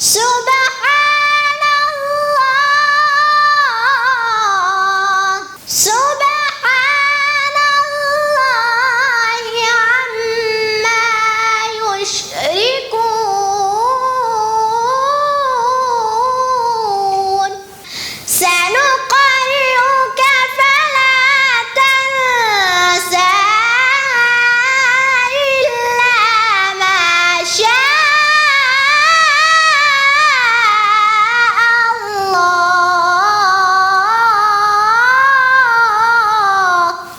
सुबहानल्लाह सुबहानल्लाहि अम्मा युश्रिकून सनुक़र्रिउका फला तंसा इल्ला मा शाअ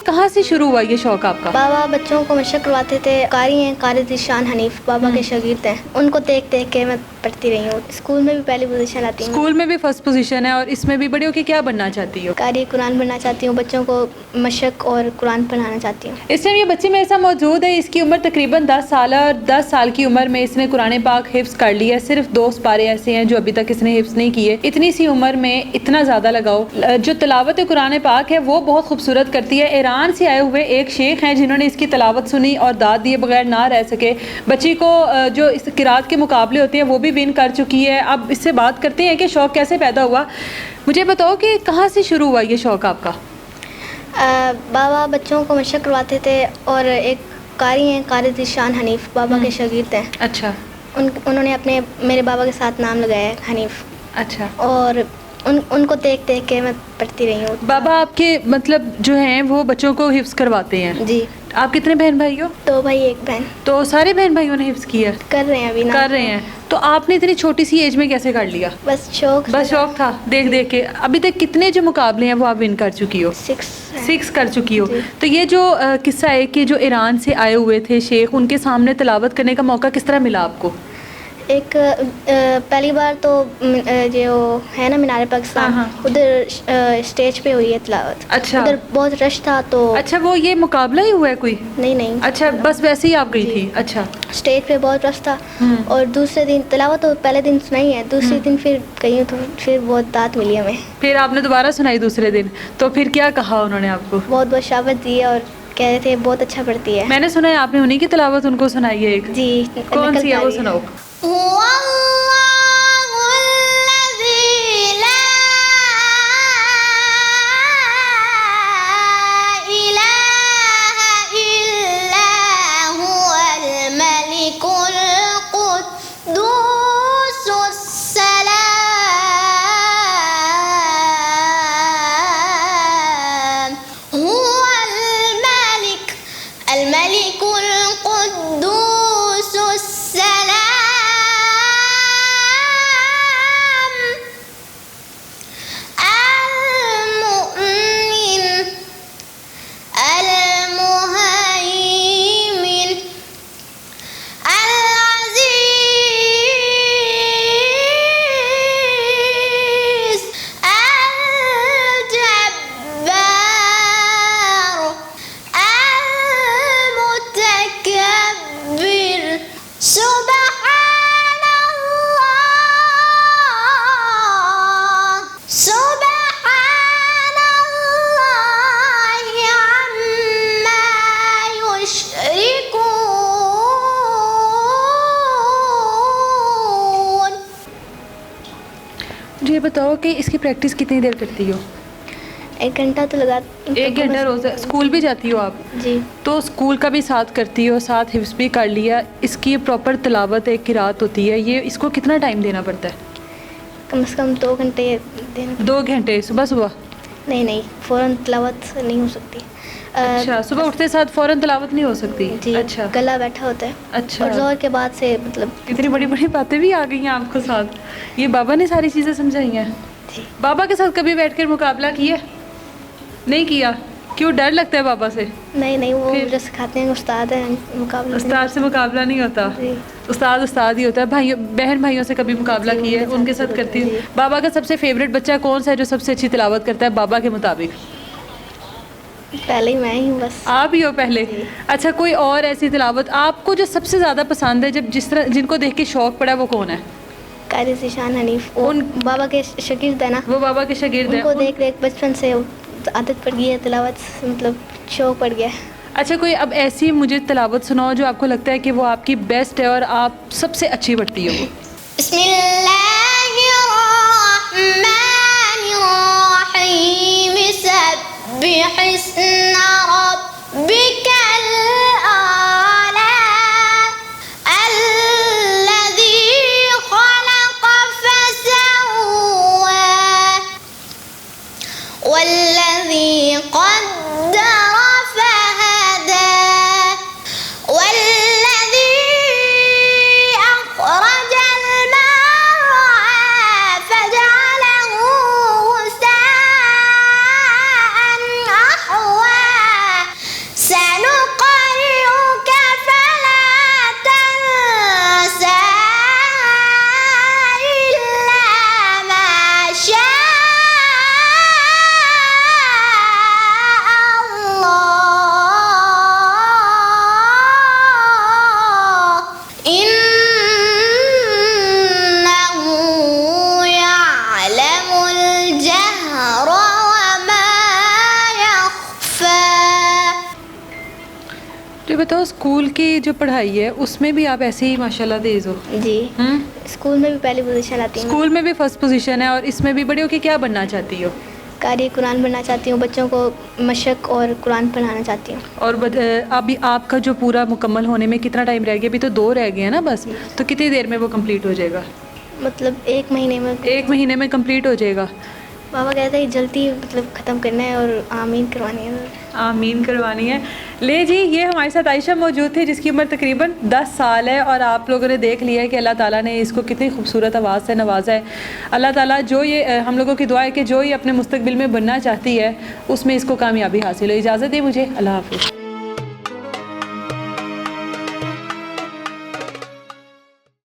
कहाँ से शुरू हुआ ये शौक आपका? बाबा बच्चों को मशक करवाते थे। कारी हैं, कारी ज़ीशान हनीफ बाबा के शागिर्द हैं। उनको देख देख के मैं पढ़ती रही हूँ। स्कूल में भी पहली पोजीशन आती हूँ। स्कूल में भी फर्स्ट पोजीशन है और इसमें भी बड़े होके क्या बनना चाहती हो? कारी कुरान बनना चाहती हूँ। बच्चों को मशक और कुरान पढ़ाना चाहती हूँ। इस टाइम ये बच्चे मेरे साथ मौजूद है। इसकी उम्र तकरीबन 10 साल है और 10 साल की उम्र में इसने कुरान पाक हिफ्ज़ कर लिया है। सिर्फ 2 पारे ऐसे हैं जो अभी तक इसने हिफ्ज़ नहीं किए। इतनी सी उम्र में इतना ज़्यादा लगाओ। जो तिलावत कुरान पाक है वो बहुत खूबसूरत करती है। ईरान से आए हुए एक शेख हैं जिन्होंने इसकी तिलावत सुनी और दाद दिए बगैर ना रह सके। बच्ची को जो इस किरात के मुकाबले होते हैं वो भी विन कर चुकी है। अब इससे बात करते हैं कि शौक़ कैसे पैदा हुआ। मुझे बताओ कि कहाँ से शुरू हुआ ये शौक़ आपका? बाबा बच्चों को मशक करवाते थे और एक कारी हैं, कारी ज़ीशान हनीफ बाबा के शागिर्द हैं। अच्छा। उन्होंने मेरे बाबा के साथ नाम लगाया है हनीफ। अच्छा। और उनको देख देख के मैं पढ़ती रही हूँ। बाबा आपके मतलब जो हैं वो बच्चों को हिफ्ज़ करवाते हैं? जी। आप कितने बहन भाई हो? 2 भाई 1 बहन। तो सारे बहन भाइयों ने हिफ्ज़ किया? कर रहे हैं अभी ना। कर रहे हैं। तो आपने इतनी छोटी सी एज में कैसे कर लिया? बस शौक था देख देख के। अभी तक कितने जो मुकाबले हैं वो आप विन कर चुकी हो? 6 कर चुकी हो। तो ये जो किस्सा है कि जो ईरान से आए हुए थे शेख, उनके सामने तिलावत करने का मौका किस तरह मिला आपको? एक पहली बार तो जो है ना मीनार पाकिस्तान, उधर स्टेज पे हुई है तिलावत। अच्छा। उधर बहुत रश था तो। अच्छा, वो ये मुकाबला ही हुआ है कोई? नहीं। अच्छा, बस वैसे ही आप गई थी? अच्छा। स्टेज पे बहुत रश था और दूसरे दिन तिलावत तो पहले दिन सुनाई है, दूसरे दिन फिर गई हूँ तो फिर बहुत दाद मिली हमें। फिर आपने दोबारा सुनाई दूसरे दिन? तो फिर क्या कहा उन्होंने आपको? बहुत बहुत शाबाश दी और कह रहे थे बहुत अच्छा पढ़ती है। मैंने सुना है आपने उन्हीं की तिलावत उनको सुनाई है एक? जी। कौन सी है वो सुनाओ? मुझे बताओ कि इसकी प्रैक्टिस कितनी देर करती हो? 1 घंटा तो लगा। 1 घंटा रोज़? स्कूल भी जाती हो आप? जी। तो स्कूल का भी साथ करती हो, साथ हिफ्ज़ भी कर लिया। इसकी प्रॉपर तिलावत एक किरात होती है, ये इसको कितना टाइम देना पड़ता है? कम से कम 2 घंटे देना। 2 घंटे सुबह? नहीं, फ़ौरन तिलावत नहीं हो सकती। अच्छा, सुबह उठते साथ फ़ौरन तिलावत नहीं हो सकती? जी। अच्छा। गला बैठा होता है। अच्छा। और ज़ोहर के बाद से मतलब इतनी बड़ी बड़ी बातें भी आ गई हैं आपको साथ। ये बाबा ने सारी चीज़ें समझाई हैं? जी। बाबा के साथ कभी बैठकर मुकाबला किया? नहीं किया? क्यों, डर लगता है बाबा से? नहीं, वो जो सिखाते हैं उस्ताद हैं, मुकाबला। उस्ताद से मुकाबला नहीं होता? उस्ताद ही होता है। भाइयों बहन भाइयों से कभी मुकाबला किया है? उनके साथ करती हूँ। बाबा का सबसे फेवरेट बच्चा कौन सा है जो सबसे अच्छी तिलावत करता है बाबा के मुताबिक? पहले ही मैं ही हूँ बस। आप ही हो पहले? अच्छा, कोई और ऐसी तिलावत आपको जो सबसे ज़्यादा पसंद है, जब जिनको देख के शौक़ पड़ा, वो कौन है? कारी ज़ीशान हनीफ, उन बाबा के शागिर्द है ना। वो बाबा के शागिर्द हैं। उनको देख देख बचपन से आदत पड़ गई है तिलावत, मतलब शौक़ पड़ गया है। अच्छा, कोई अब ऐसी मुझे तिलावत सुनाओ जो आपको लगता है कि वो आपकी बेस्ट है और आप सबसे अच्छी पढ़ती हो? बिस्मिल्लाह ये बताओ, स्कूल की जो पढ़ाई है उसमें भी आप ऐसे ही माशाल्लाह तेज़ हो? जी, स्कूल में भी पहली पोजीशन आती है। स्कूल में भी फर्स्ट पोजीशन है और इसमें भी बड़े होके क्या बनना चाहती हो? कारी कुरान बनना चाहती हूँ, बच्चों को मशक और कुरान पढ़ाना चाहती हूँ। और अभी आपका जो पूरा मुकम्मल होने में कितना टाइम रह गया? अभी तो 2 रह गए हैं ना बस, तो कितनी देर में वो कंप्लीट हो जाएगा? मतलब 1 महीने में। 1 महीने में कंप्लीट हो जाएगा। बाबा कहते हैं जल्दी मतलब ख़त्म करना है और आमीन करवानी है। आमीन करवानी है। ले जी, ये हमारे साथ आयशा मौजूद थी जिसकी उम्र तकरीबन 10 साल है और आप लोगों ने देख लिया है कि अल्लाह ताला ने इसको कितनी खूबसूरत आवाज़ से नवाजा है। अल्लाह ताला जो ये हम लोगों की दुआ है कि जो ये अपने मुस्तकबिल में बनना चाहती है उसमें इसको कामयाबी हासिल हो। इजाज़त दी मुझे, अल्लाह हाफ़िज़।